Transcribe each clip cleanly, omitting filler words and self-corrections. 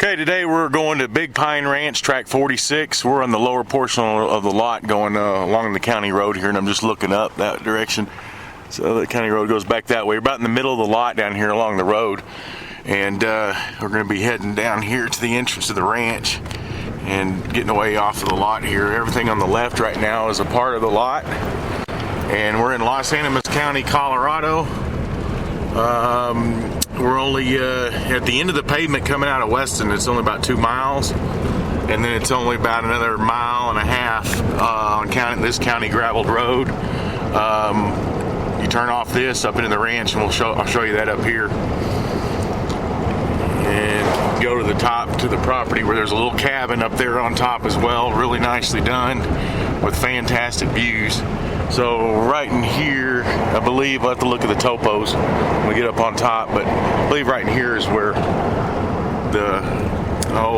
Okay, today we're going to Big Pine Ranch, Tract 46. We're on the lower portion of the lot going along the county road here, and I'm just looking up that direction. So the county road goes back that way. We're about in the middle of the lot down here along the road, and we're going to be heading down here to the entrance of the ranch and getting away off of the lot here. Everything on the left right now is a part of the lot, and we're in Los Animas County, Colorado. We're only at the end of the pavement coming out of Weston. It's only about 2 miles, and then it's only about another 1.5 miles on this county graveled road. You turn off this up into the ranch, and I'll show you that up here, and go to the top to the property where there's a little cabin up there on top as well, really nicely done with fantastic views. So right in here, I believe, I'll have to look at the topos when we get up on top, but I believe right in here is where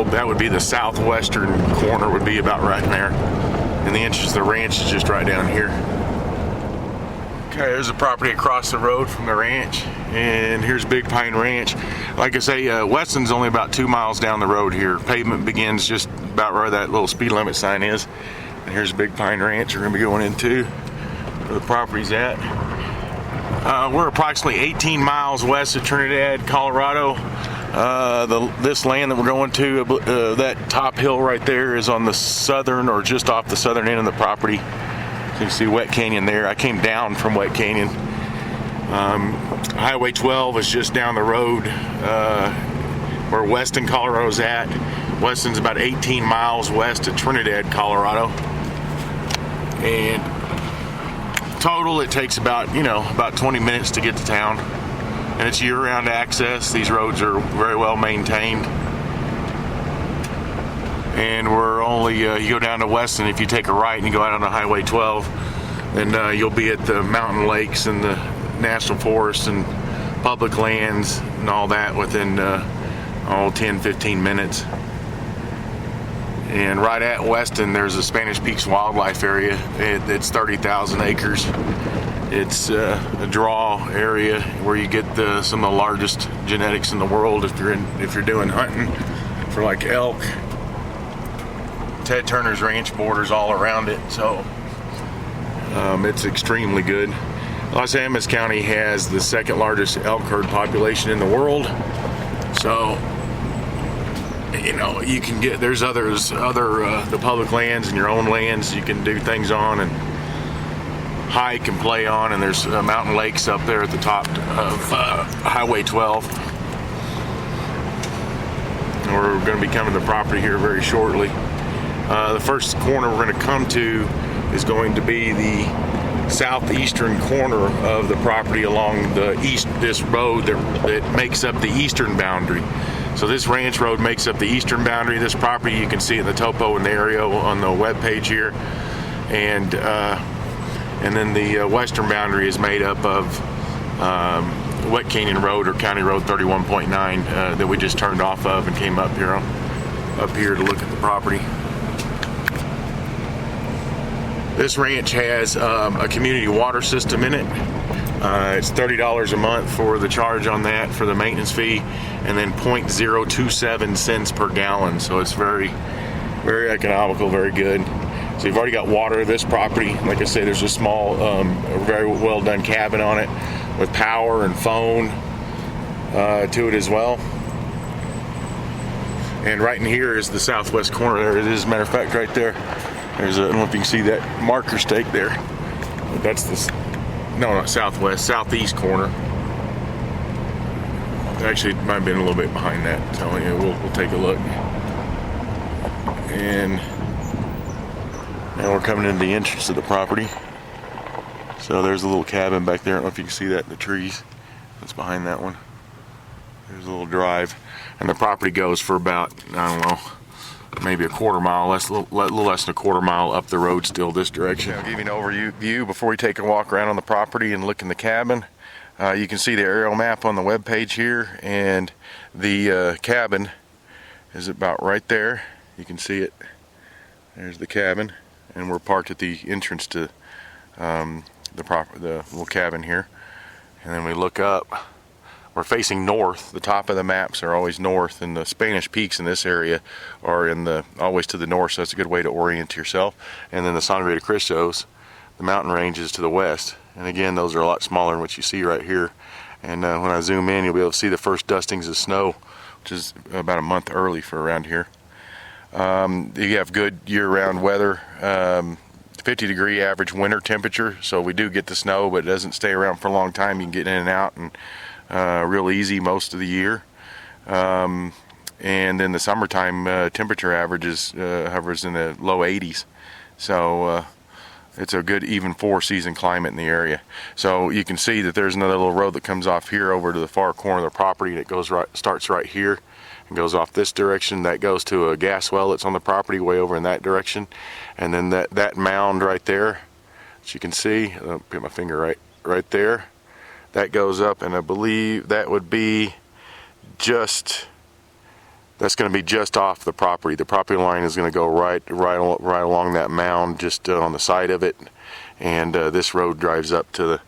that would be the southwestern corner, would be about right in there. And the entrance to the ranch is just right down here. Okay, there's a property across the road from the ranch, and here's Big Pine Ranch. Like I say, Weston's only about 2 miles down the road here. Pavement begins just about where that little speed limit sign is. And here's Big Pine Ranch we're going to be going into, where the property's at. We're approximately 18 miles west of Trinidad, Colorado. This land that we're going to, that top hill right there, is on the southern, or just off the southern end of the property. So you see Wet Canyon there. I came down from Wet Canyon. Highway 12 is just down the road where Weston, Colorado's at. Weston's about 18 miles west of Trinidad, Colorado. And total, it takes about 20 minutes to get to town. And it's year-round access. These roads are very well maintained. And we're only, you go down to Weston, if you take a right and you go out on the Highway 12, then you'll be at the mountain lakes and the national forests and public lands and all that within 10-15 minutes. And right at Weston, there's a Spanish Peaks Wildlife Area. It's 30,000 acres. It's a draw area where you get some of the largest genetics in the world if you're doing hunting for like elk. Ted Turner's ranch borders all around it, so it's extremely good. Los Animas County has the second largest elk herd population in the world, so you can get, there's other the public lands and your own lands you can do things on and hike and play on, and there's mountain lakes up there at the top of Highway 12. And we're going to be coming to the property here very shortly. The first corner we're going to come to is going to be the southeastern corner of the property along this road that makes up the eastern boundary. So this ranch road makes up the eastern boundary of this property. You can see in the topo and the area on the web page here, and then the western boundary is made up of Wet Canyon Road, or County Road 31.9, that we just turned off of and came up here to look at the property. This ranch has a community water system in it. It's $30 a month for the charge on that for the maintenance fee, and then 0.027 cents per gallon. So it's very, very economical, very good. So you've already got water. This property, like I say, there's a small, very well done cabin on it with power and phone to it as well. And right in here is the southwest corner. There it is. As a matter of fact, right there. I don't know if you can see that marker stake there. That's not southeast corner. Actually, it might have been a little bit behind that. So we'll take a look. And now we're coming into the entrance of the property. So there's a little cabin back there. I don't know if you can see that in the trees. That's behind that one. There's a little drive, and the property goes for about, I don't know, maybe a quarter mile, a little less than a quarter mile up the road still this direction. I'll give you an overview before we take a walk around on the property and look in the cabin. You can see the aerial map on the web page here, and the cabin is about right there. You can see it. There's the cabin, and we're parked at the entrance to the little cabin here. And then we look up we're facing north. The top of the maps are always north, and the Spanish Peaks in this area are in the always to the north, so that's a good way to orient yourself. And then the Sangre de Cristos, the mountain ranges to the west. And again, those are a lot smaller than what you see right here. And when I zoom in, you'll be able to see the first dustings of snow, which is about a month early for around here. You have good year-round weather. 50-degree average winter temperature, so we do get the snow, but it doesn't stay around for a long time. You can get in and out and real easy most of the year. And then the summertime temperature averages hovers in the low 80s, so it's a good even four-season climate in the area. So you can see that there's another little road that comes off here over to the far corner of the property, and it goes starts right here and goes off this direction. That goes to a gas well that's on the property way over in that direction. And then that mound right there, as you can see, I'll put my finger right there, that goes up, and I believe that would be that's going to be just off the property. The property line is going to go right along that mound, just on the side of it, and this road drives up to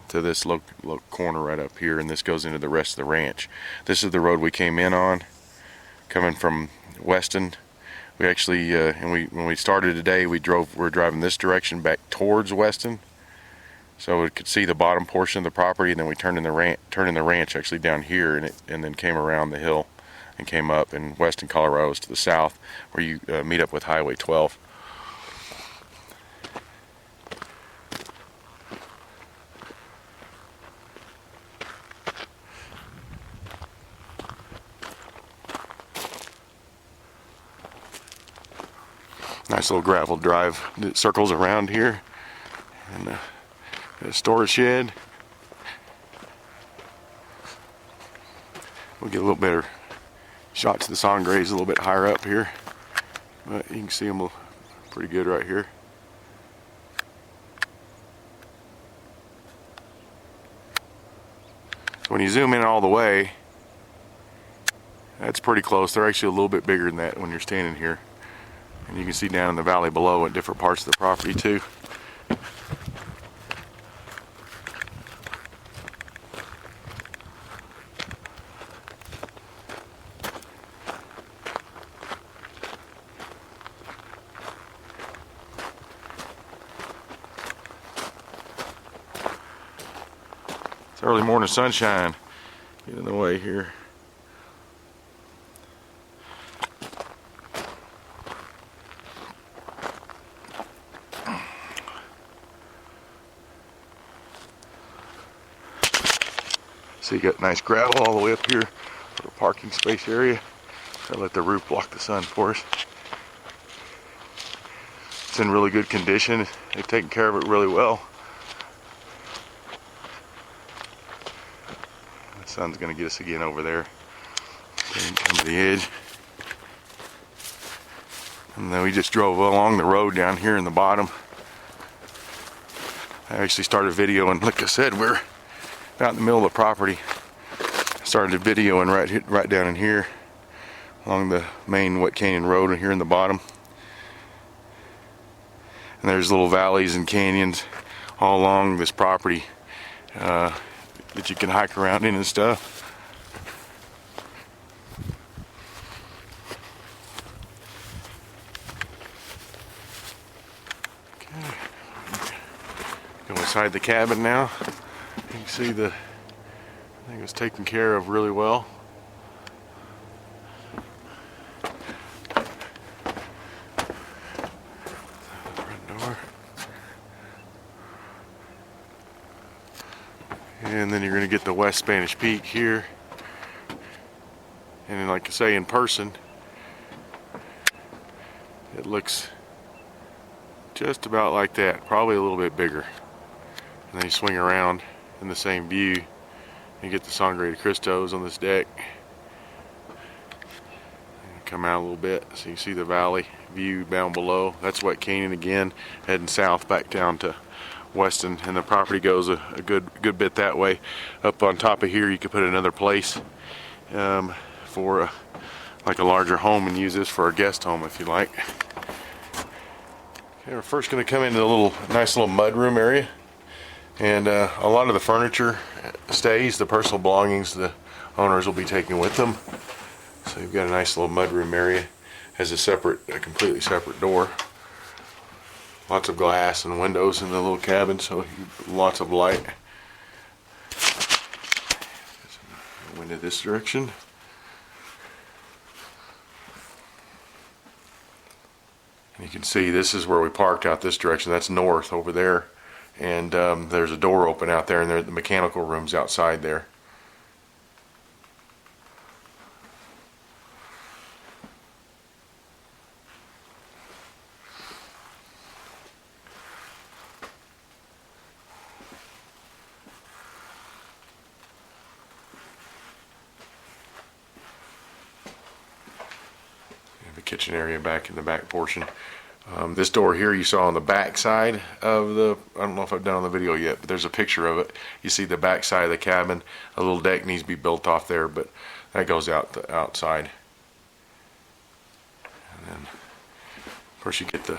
this little corner right up here, and this goes into the rest of the ranch. This is the road we came in on, coming from Weston. We actually, when we started today, we're driving this direction back towards Weston, so we could see the bottom portion of the property, and then we turned in the ranch actually down here, and then came around the hill and came up. And Weston, Colorado is to the south, where you meet up with Highway 12. Nice little gravel drive that circles around here, and a storage shed. We'll get a little better shots of the Sangres a little bit higher up here, but you can see them pretty good right here. So when you zoom in all the way, that's pretty close. They're actually a little bit bigger than that when you're standing here. And you can see down in the valley below at different parts of the property too. It's early morning sunshine. Get in the way here. So you got nice gravel all the way up here for a parking space area. I'll let the roof block the sun for us. It's in really good condition. They've taken care of it really well. The sun's gonna get us again over there. Come to the edge. And then we just drove along the road down here in the bottom. I actually started videoing, like I said, we're out in the middle of the property. Started videoing right down in here along the main Wet Canyon Road and here in the bottom. And there's little valleys and canyons all along this property that you can hike around in and stuff. Okay. Go inside the cabin now. You can see I think it's taken care of really well. Front door. And then you're going to get the West Spanish Peak here. And then, like I say, in person, it looks just about like that, probably a little bit bigger. And then you swing around in the same view, you get the Sangre de Cristos on this deck. And come out a little bit so you see the valley view down below. That's Wet Canyon again, heading south back down to Weston, and the property goes a good bit that way. Up on top of here you could put another place for like a larger home, and use this for a guest home if you like. Okay, we're first going to come into a nice little mud room area. And a lot of the furniture stays. The personal belongings the owners will be taking with them. So you've got a nice little mudroom area. Has a completely separate door. Lots of glass and windows in the little cabin, so lots of light. Window this direction. And you can see this is where we parked out this direction. That's north over there. And there's a door open out there, and the mechanical room's outside there. The kitchen area back in the back portion. This door here you saw on the back side of the, I don't know if I've done on the video yet, but there's a picture of it. You see the back side of the cabin. A little deck needs to be built off there, but that goes out the outside. And then, of course, you get the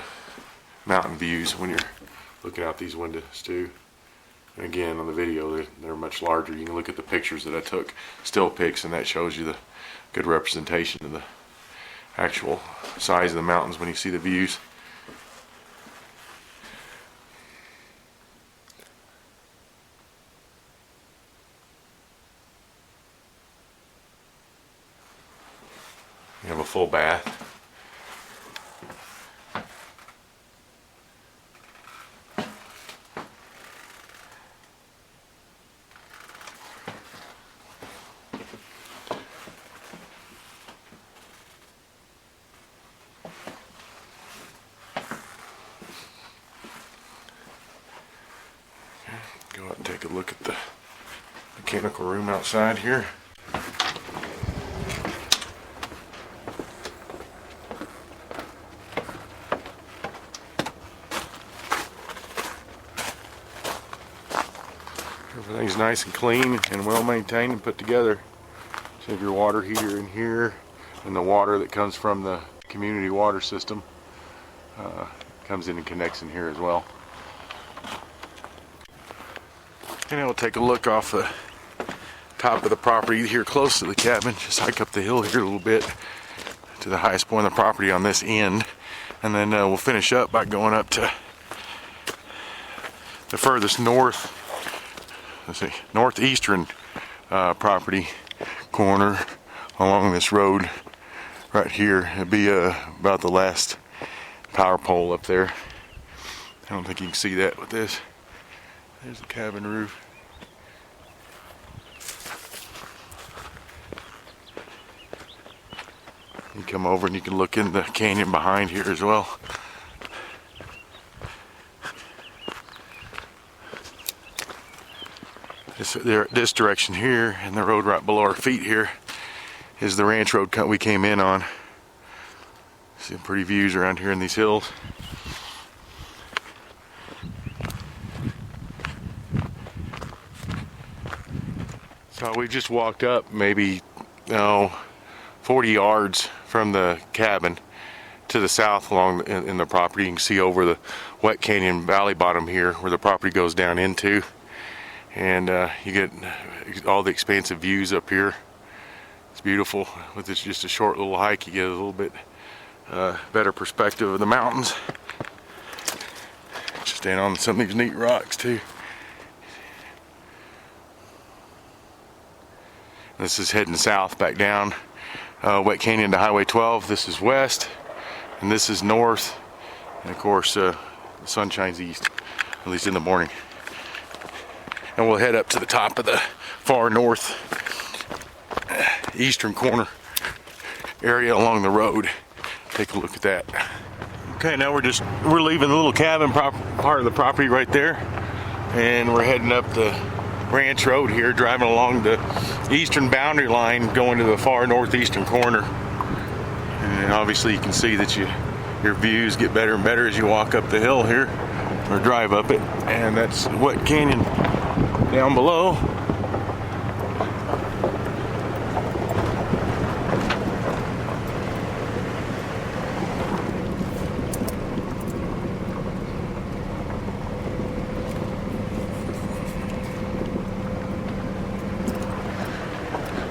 mountain views when you're looking out these windows too. And again, on the video, they're much larger. You can look at the pictures that I took, still pics, and that shows you the good representation of the actual size of the mountains when you see the views. You have a full bath. Go out and take a look at the mechanical room outside here. Everything's nice and clean and well maintained and put together. So you have your water heater in here, and the water that comes from the community water system comes in and connects in here as well. And we'll take a look off the top of the property here close to the cabin. Just hike up the hill here a little bit to the highest point of the property on this end. And then we'll finish up by going up to the furthest north, northeastern property corner along this road right here. It'll be about the last power pole up there. I don't think you can see that with this. There's the cabin roof. You come over and you can look in the canyon behind here as well. This direction here, and the road right below our feet here, is the ranch road we came in on. See some pretty views around here in these hills. So we just walked up maybe 40 yards from the cabin to the south along in the property. You can see over the Wet Canyon valley bottom here where the property goes down into, and you get all the expansive views up here. It's beautiful. With this just a short little hike, you get a little bit better perspective of the mountains. Just stand on some of these neat rocks too. This is heading south back down Wet Canyon to Highway 12. This is west, and this is north. And of course, the sun shines east, at least in the morning. And we'll head up to the top of the far north eastern corner area along the road. Take a look at that. Okay, now we're leaving the little cabin part of the property right there, and we're heading up the ranch road here, driving along the eastern boundary line, going to the far northeastern corner. And obviously you can see that your views get better and better as you walk up the hill here, or drive up it. And that's Wet Canyon down below.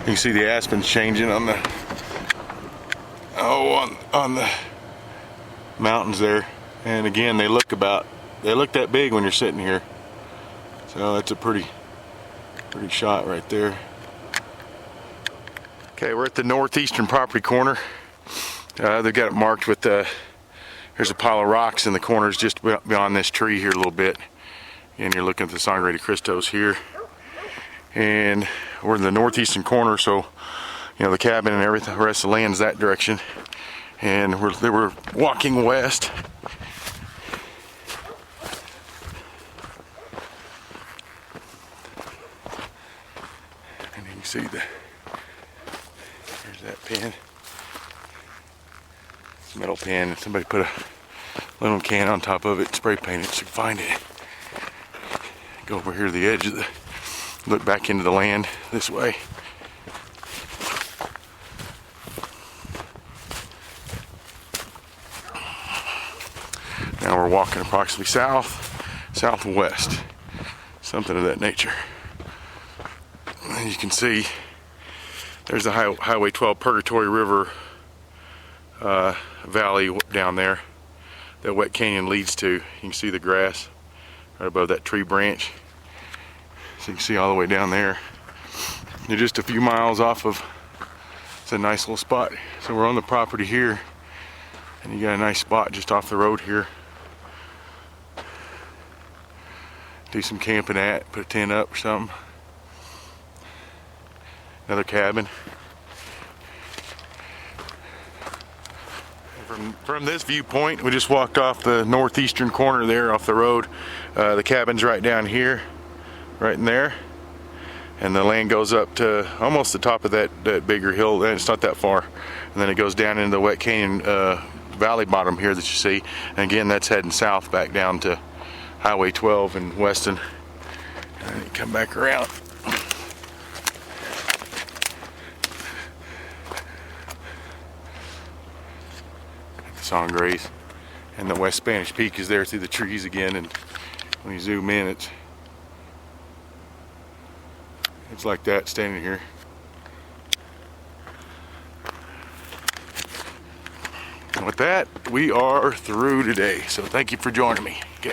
You can see the aspens changing on the on the mountains there. And again, they look that big when you're sitting here. So that's a pretty shot right there. Okay, we're at the northeastern property corner. They've got it marked with there's a pile of rocks in the corners just beyond this tree here a little bit. And you're looking at the Sangre de Cristos here. And we're in the northeastern corner, so you know the cabin and everything, the rest of the land's that direction. And we're walking west. And you can see there's that pen. It's a metal pen, and somebody put a aluminum can on top of it, spray painted it so you can find it. Go over here to the edge of the, look back into the land this way. Now we're walking approximately southwest, something of that nature. And you can see there's the Highway 12 Purgatory River valley down there that Wet Canyon leads to. You can see the grass right above that tree branch. So you can see all the way down there. You're just a few miles off of, it's a nice little spot. So we're on the property here, and you got a nice spot just off the road here. Do some camping at, put a tent up or something. Another cabin. From this viewpoint, we just walked off the northeastern corner there off the road. The cabin's right down here, right in there. And the land goes up to almost the top of that bigger hill, and it's not that far. And then it goes down into the Wet Canyon valley bottom here that you see. And again, that's heading south back down to Highway 12 in Weston. And then you come back around. Sangres, and the West Spanish Peak is there through the trees again, and when you zoom in it's like that standing here. And with that, we are through today, so thank you for joining me. Okay.